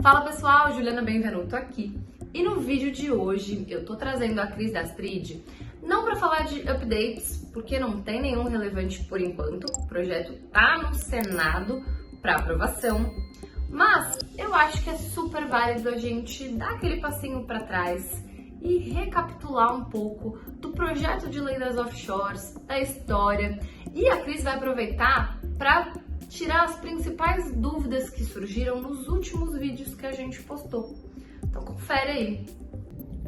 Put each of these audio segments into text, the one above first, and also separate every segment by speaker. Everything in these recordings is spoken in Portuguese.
Speaker 1: Fala pessoal, Juliana Benvenuto aqui. E no vídeo de hoje eu tô trazendo a Cris da Astrid, não para falar de updates, porque não tem nenhum relevante por enquanto, o projeto tá no Senado para aprovação, mas eu acho que é super válido a gente dar aquele passinho para trás e recapitular um pouco do projeto de lei das offshores, da história, e a Cris vai aproveitar para tirar as principais dúvidas que surgiram nos últimos vídeos que a gente postou. Então confere aí.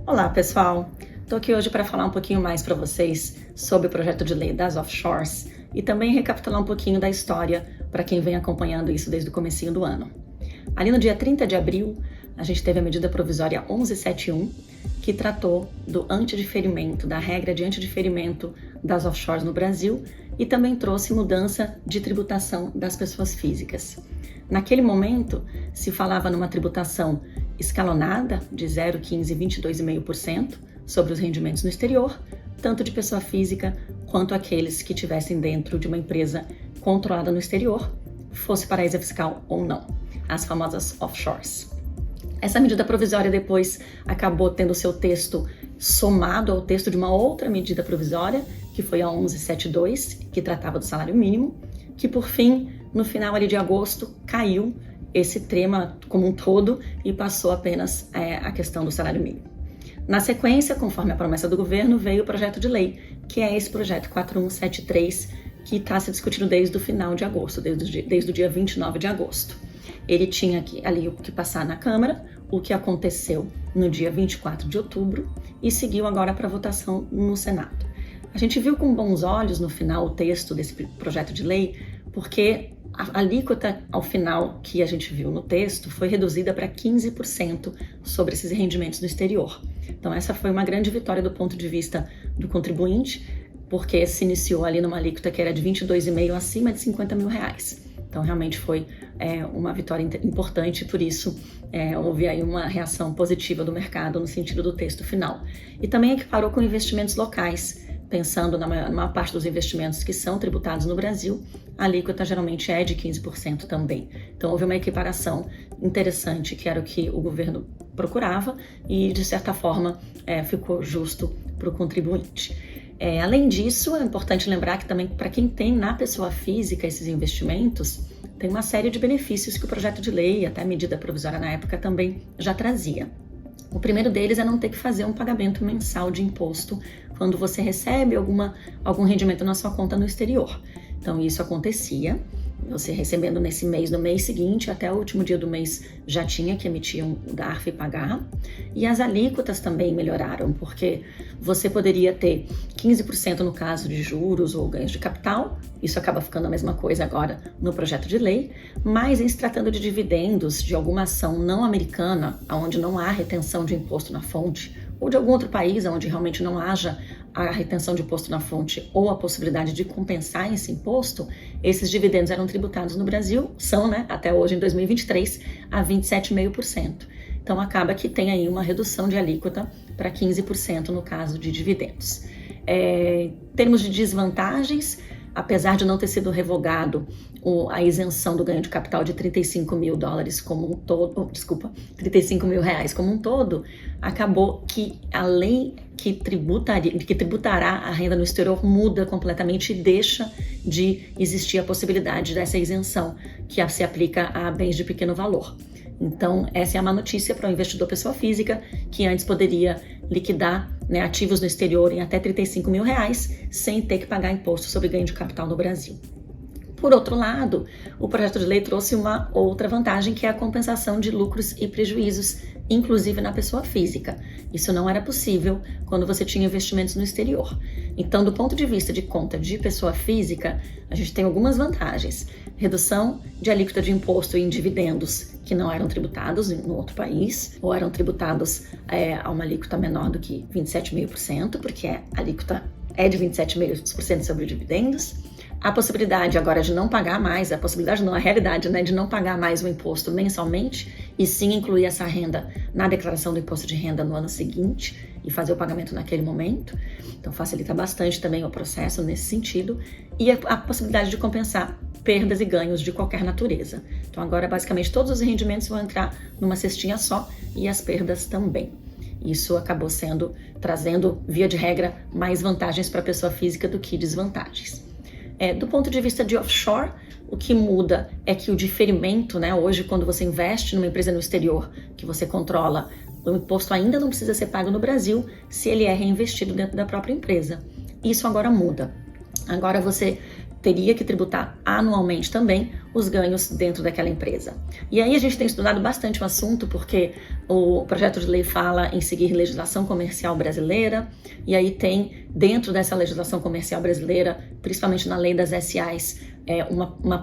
Speaker 2: Olá pessoal, estou aqui hoje para falar um pouquinho mais para vocês sobre o projeto de lei das offshores e também recapitular um pouquinho da história para quem vem acompanhando isso desde o comecinho do ano. Ali no dia 30 de abril, a gente teve a medida provisória 1171, que tratou do antidiferimento, da regra de antidiferimento das offshores no Brasil e também trouxe mudança de tributação das pessoas físicas. Naquele momento, se falava numa tributação escalonada de 0, 15 e 22,5% sobre os rendimentos no exterior, tanto de pessoa física quanto aqueles que estivessem dentro de uma empresa controlada no exterior, fosse paraíso fiscal ou não, as famosas offshores. Essa medida provisória depois acabou tendo seu texto somado ao texto de uma outra medida provisória, que foi a 1172, que tratava do salário mínimo, que por fim, no final ali de agosto, caiu esse tema como um todo e passou apenas a questão do salário mínimo. Na sequência, conforme a promessa do governo, veio o projeto de lei, que é esse projeto 4173, que está se discutindo desde o final de agosto, desde o dia 29 de agosto. Ele tinha ali o que passar na Câmara, o que aconteceu no dia 24 de outubro e seguiu agora para votação no Senado. A gente viu com bons olhos no final o texto desse projeto de lei, porque a alíquota ao final que a gente viu no texto foi reduzida para 15% sobre esses rendimentos no exterior. Então essa foi uma grande vitória do ponto de vista do contribuinte, porque se iniciou ali numa alíquota que era de 22,5% acima de 50 mil reais. Então realmente foi uma vitória importante, por isso houve aí uma reação positiva do mercado no sentido do texto final. E também equiparou com investimentos locais, pensando na maior parte dos investimentos que são tributados no Brasil, a alíquota geralmente é de 15% também. Então houve uma equiparação interessante, que era o que o governo procurava e de certa forma ficou justo para o contribuinte. Além disso, é importante lembrar que também para quem tem na pessoa física esses investimentos, tem uma série de benefícios que o projeto de lei, até a medida provisória na época, também já trazia. O primeiro deles é não ter que fazer um pagamento mensal de imposto quando você recebe algum rendimento na sua conta no exterior. Então isso acontecia, você recebendo nesse mês, no mês seguinte, até o último dia do mês já tinha que emitir um DARF e pagar. E as alíquotas também melhoraram, porque você poderia ter 15% no caso de juros ou ganhos de capital, isso acaba ficando a mesma coisa agora no projeto de lei, mas em se tratando de dividendos de alguma ação não americana, onde não há retenção de imposto na fonte, ou de algum outro país onde realmente não haja a retenção de imposto na fonte ou a possibilidade de compensar esse imposto, esses dividendos eram tributados no Brasil, são, até hoje em 2023, a 27,5%. Então acaba que tem aí uma redução de alíquota para 15% no caso de dividendos. Em termos de desvantagens, apesar de não ter sido revogado a isenção do ganho de capital de 35 mil dólares como um todo, 35 mil reais como um todo, acabou que a lei que tributará a renda no exterior muda completamente e deixa de existir a possibilidade dessa isenção que se aplica a bens de pequeno valor. Então, essa é uma notícia para o investidor pessoa física, que antes poderia liquidar ativos no exterior em até 35 mil reais, sem ter que pagar imposto sobre ganho de capital no Brasil. Por outro lado, o projeto de lei trouxe uma outra vantagem, que é a compensação de lucros e prejuízos, inclusive na pessoa física. Isso não era possível quando você tinha investimentos no exterior. Então, do ponto de vista de conta de pessoa física, a gente tem algumas vantagens. Redução de alíquota de imposto em dividendos que não eram tributados no outro país, ou eram tributados a uma alíquota menor do que 27,5%, porque a alíquota é de 27,5% sobre dividendos. A possibilidade agora de não pagar mais, a realidade, de não pagar mais o imposto mensalmente e sim incluir essa renda na declaração do imposto de renda no ano seguinte. e fazer o pagamento naquele momento. Então facilita bastante também o processo nesse sentido, e a possibilidade de compensar perdas e ganhos de qualquer natureza. Então agora basicamente todos os rendimentos vão entrar numa cestinha só e as perdas também. Isso acabou trazendo, via de regra, mais vantagens para a pessoa física do que desvantagens. Do ponto de vista de offshore, o que muda é que o diferimento, né, hoje quando você investe numa empresa no exterior que você controla, o imposto ainda não precisa ser pago no Brasil se ele é reinvestido dentro da própria empresa. Isso agora muda. Agora você teria que tributar anualmente também os ganhos dentro daquela empresa. E aí a gente tem estudado bastante o assunto porque o projeto de lei fala em seguir legislação comercial brasileira, e aí tem dentro dessa legislação comercial brasileira, principalmente na lei das SAs, a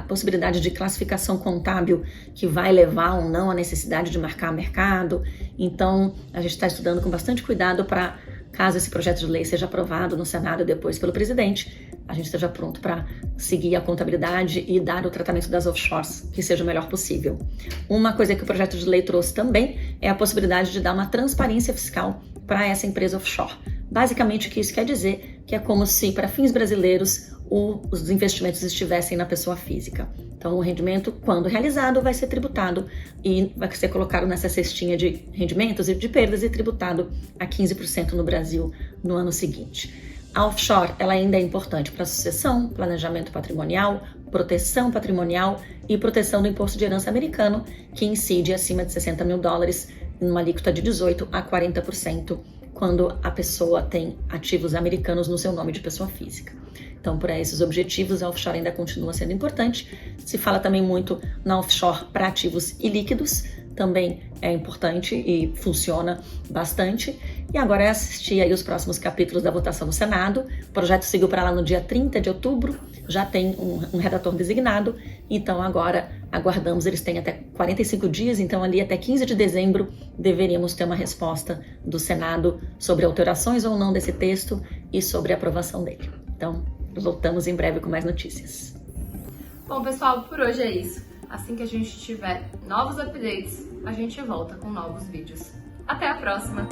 Speaker 2: possibilidade de classificação contábil que vai levar ou não à necessidade de marcar mercado. Então a gente está estudando com bastante cuidado para, caso esse projeto de lei seja aprovado no Senado e depois pelo presidente, a gente esteja pronto para seguir a contabilidade e dar o tratamento das offshores que seja o melhor possível. Uma coisa que o projeto de lei trouxe também é a possibilidade de dar uma transparência fiscal para essa empresa offshore. Basicamente, o que isso quer dizer? Que é como se, para fins brasileiros, os investimentos estivessem na pessoa física. Então, o rendimento, quando realizado, vai ser tributado e vai ser colocado nessa cestinha de rendimentos e de perdas e tributado a 15% no Brasil no ano seguinte. A offshore, ela ainda é importante para sucessão, planejamento patrimonial, proteção patrimonial e proteção do imposto de herança americano, que incide acima de $60 mil, numa alíquota de 18% a 40%, quando a pessoa tem ativos americanos no seu nome de pessoa física. Então, para esses objetivos, a offshore ainda continua sendo importante. Se fala também muito na offshore para ativos ilíquidos, também é importante e funciona bastante. E agora é assistir aí os próximos capítulos da votação no Senado. O projeto seguiu para lá no dia 30 de outubro, já tem um redator designado, então agora aguardamos, eles têm até 45 dias, então ali até 15 de dezembro deveríamos ter uma resposta do Senado sobre alterações ou não desse texto e sobre a aprovação dele. Então, voltamos em breve com mais notícias.
Speaker 1: Bom, pessoal, por hoje é isso. Assim que a gente tiver novos updates, a gente volta com novos vídeos. Até a próxima!